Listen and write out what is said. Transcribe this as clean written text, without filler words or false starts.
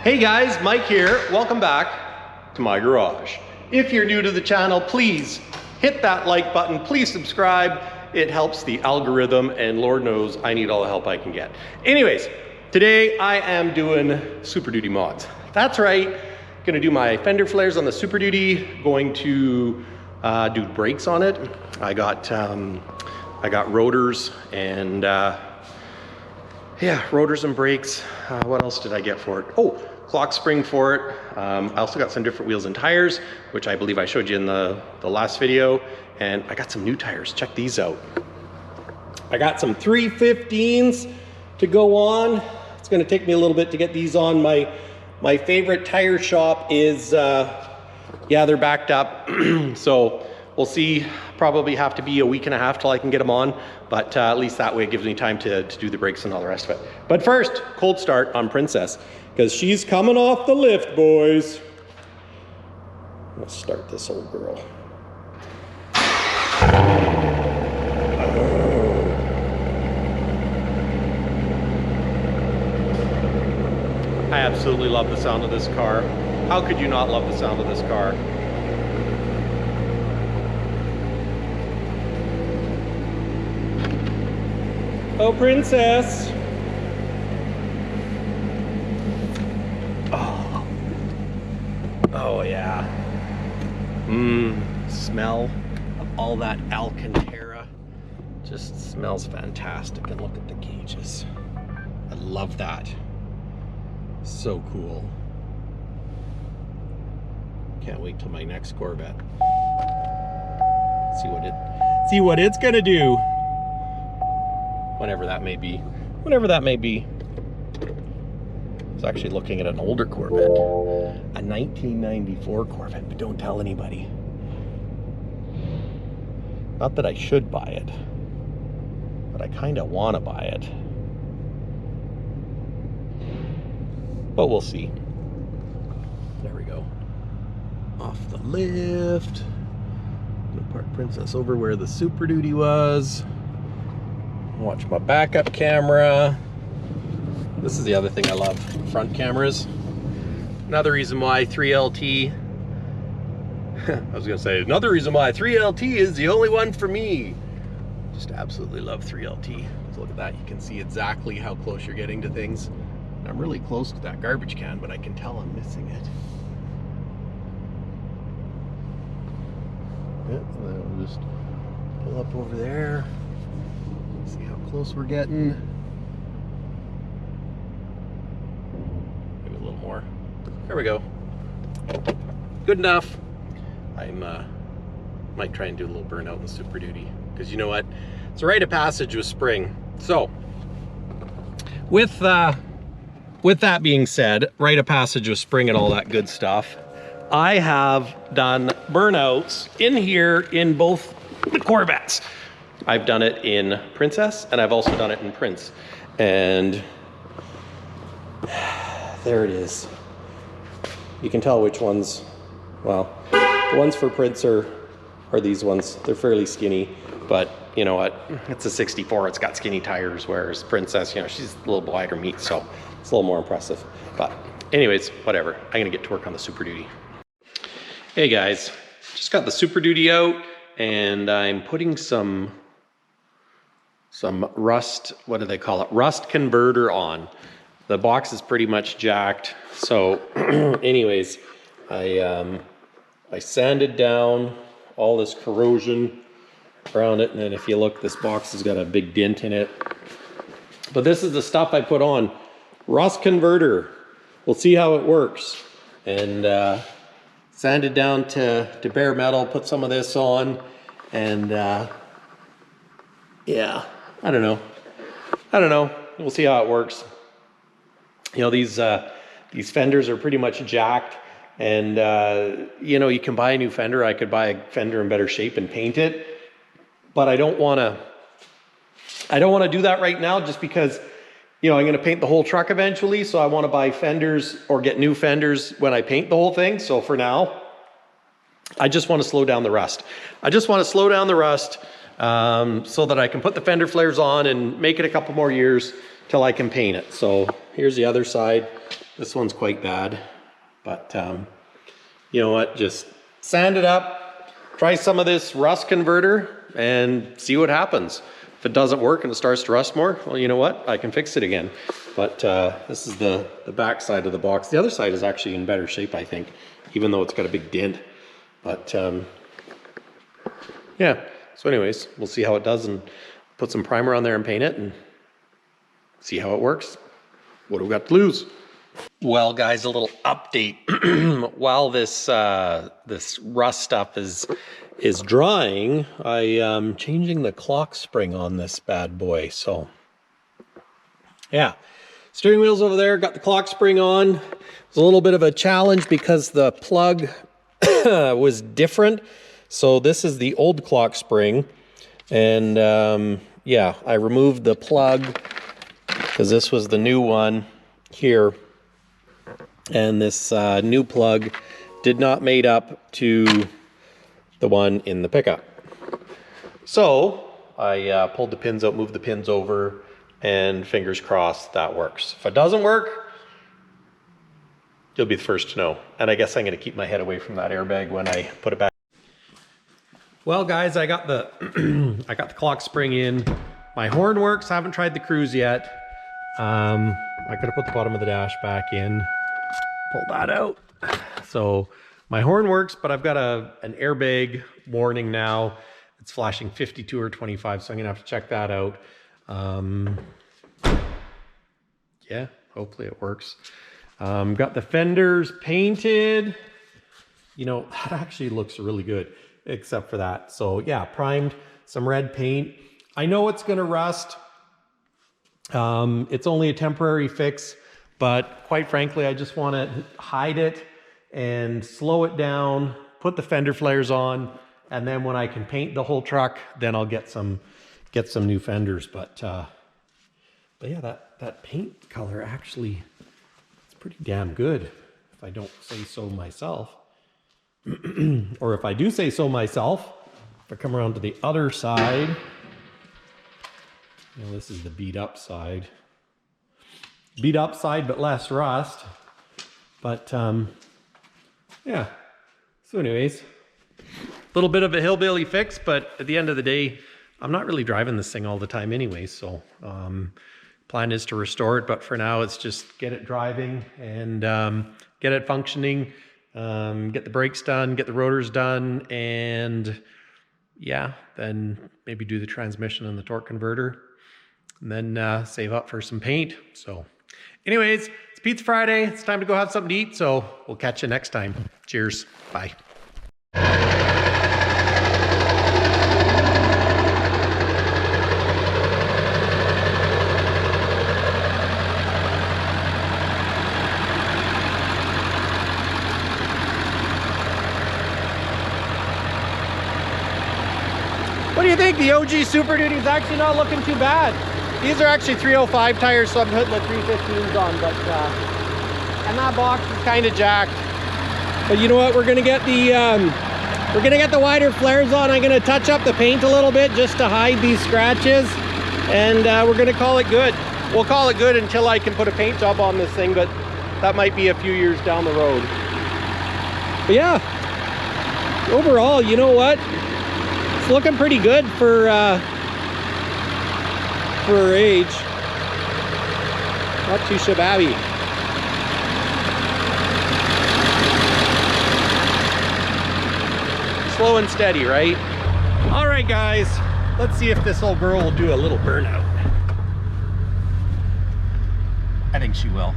Hey guys, Mike here. Welcome back to my garage. If you're new to the channel, please hit that like button. Please subscribe. It helps the algorithm, and Lord knows I need all the help I can get. Anyways, today I am doing Super Duty mods. That's right. Gonna do my fender flares on the Super Duty. Going to do brakes on it. I got rotors and yeah, rotors and brakes. What else did I get for it? Oh, clock spring for it. I also got some different wheels and tires, which I believe I showed you in the last video. And I got some new tires. Check these out. I got some 315s to go on. It's gonna take me a little bit to get these on. My favorite tire shop is, yeah, they're backed up. So we'll see, probably have to be a week and a half till I can get them on, but at least that way it gives me time to do the brakes and all the rest of it. But first, cold start on Princess, because she's coming off the lift, boys. Let's start this old girl. I absolutely love the sound of this car. How could you not love the sound of this car? Oh, Princess. Oh, oh yeah. Smell of all that Alcantara. Just smells fantastic. And look at the gauges. I love that. So cool. Can't wait till my next Corvette. See what it's gonna do. Whenever that may be. Whenever that may be. I was actually looking at an older Corvette. A 1994 Corvette, but don't tell anybody. Not that I should buy it, but I kind of want to buy it. But we'll see. There we go. Off the lift. I'm gonna park Princess over where the Super Duty was. Watch my backup camera. This is the other thing I love, front cameras. Another reason why 3LT, I was gonna say, another reason why 3LT is the only one for me. Just absolutely love 3LT. So look at that, you can see exactly how close you're getting to things. I'm really close to that garbage can, but I can tell I'm missing it. Yeah, and then we'll just pull up over there. See how close we're getting. Maybe a little more. There we go. Good enough. Might try and do a little burnout in Super Duty, because you know what? It's a rite of passage with spring. So, with that being said, rite of passage with spring and all that good stuff, I have done burnouts in here in both the Corvettes. I've done it in Princess, and I've also done it in Prince. And there it is. You can tell which ones, well, the ones for Prince are these ones. They're fairly skinny, but you know what? It's a 64, it's got skinny tires, whereas Princess, you know, she's a little wider meat, so it's a little more impressive. But anyways, whatever. I'm gonna get to work on the Super Duty. Hey guys, just got the Super Duty out, and I'm putting some rust, what do they call it? Rust converter on. The box is pretty much jacked. So anyways, I sanded down all this corrosion around it. And then if you look, this box has got a big dent in it. But this is the stuff I put on. Rust converter. We'll see how it works. And sanded down to bare metal, put some of this on. And yeah, I don't know. We'll see how it works. You know, these fenders are pretty much jacked, and you know, you can buy a new fender. I could buy a fender in better shape and paint it, but I don't want to do that right now, just because, you know, I'm going to paint the whole truck eventually. So I want to buy fenders or get new fenders when I paint the whole thing. So for now, I just want to slow down the rust. so that I can put the fender flares on and make it a couple more years. till I can paint it. So here's the other side. This one's quite bad, but you know what? Just sand it up, try some of this rust converter and see what happens. If it doesn't work and it starts to rust more, well, you know what? I can fix it again. But this is the back side of the box. The other side is actually in better shape, I think, even though it's got a big dent. But yeah, so anyways, we'll see how it does and put some primer on there and paint it and see how it works. What do we got to lose? Well, guys, a little update. While this this rust stuff is drying, I am changing the clock spring on this bad boy. So yeah, steering wheel's over there, got the clock spring on. It's a little bit of a challenge because the plug was different. So this is the old clock spring, and yeah, I removed the plug because this was the new one here, and this new plug did not mate up to the one in the pickup. So I pulled the pins out, moved the pins over, and fingers crossed that works. If it doesn't work, you'll be the first to know. And I guess I'm gonna keep my head away from that airbag when I put it back. Well, guys, I got the I got the clock spring in. My horn works. I haven't tried the cruise yet. I could have put the bottom of the dash back in, pull that out. So my horn works, but I've got an airbag warning now. It's flashing 52 or 25, so I'm gonna have to check that out. Yeah, hopefully it works. Got the fenders painted. You know, that actually looks really good, except for that. So yeah, primed, some red paint. I know it's gonna rust. It's only a temporary fix, but quite frankly, I just want to hide it and slow it down, put the fender flares on, and then when I can paint the whole truck, then I'll get some new fenders. But yeah, that paint color actually, it's pretty damn good, if I don't say so myself. Or if I do say so myself, if I come around to the other side, you know, this is the beat up side. Beat up side, but less rust. But yeah, so anyways, a little bit of a hillbilly fix, but at the end of the day, I'm not really driving this thing all the time anyway, so plan is to restore it, but for now it's just get it driving and get it functioning, get the brakes done, get the rotors done, and yeah, then maybe do the transmission and the torque converter, and then save up for some paint. So anyways, it's Pizza Friday. It's time to go have something to eat, so we'll catch you next time. Cheers. Bye. What do you think? The OG Super Duty is actually not looking too bad. These are actually 305 tires, so I'm putting the 315s on, but and that box is kind of jacked. But you know what? We're gonna get the wider flares on. I'm gonna touch up the paint a little bit just to hide these scratches, and we're gonna call it good. We'll call it good until I can put a paint job on this thing, but that might be a few years down the road. But yeah, overall, you know what? It's looking pretty good for her age. Not too shabby. Slow and steady, right? All right, guys, let's see if this old girl will do a little burnout. I think she will.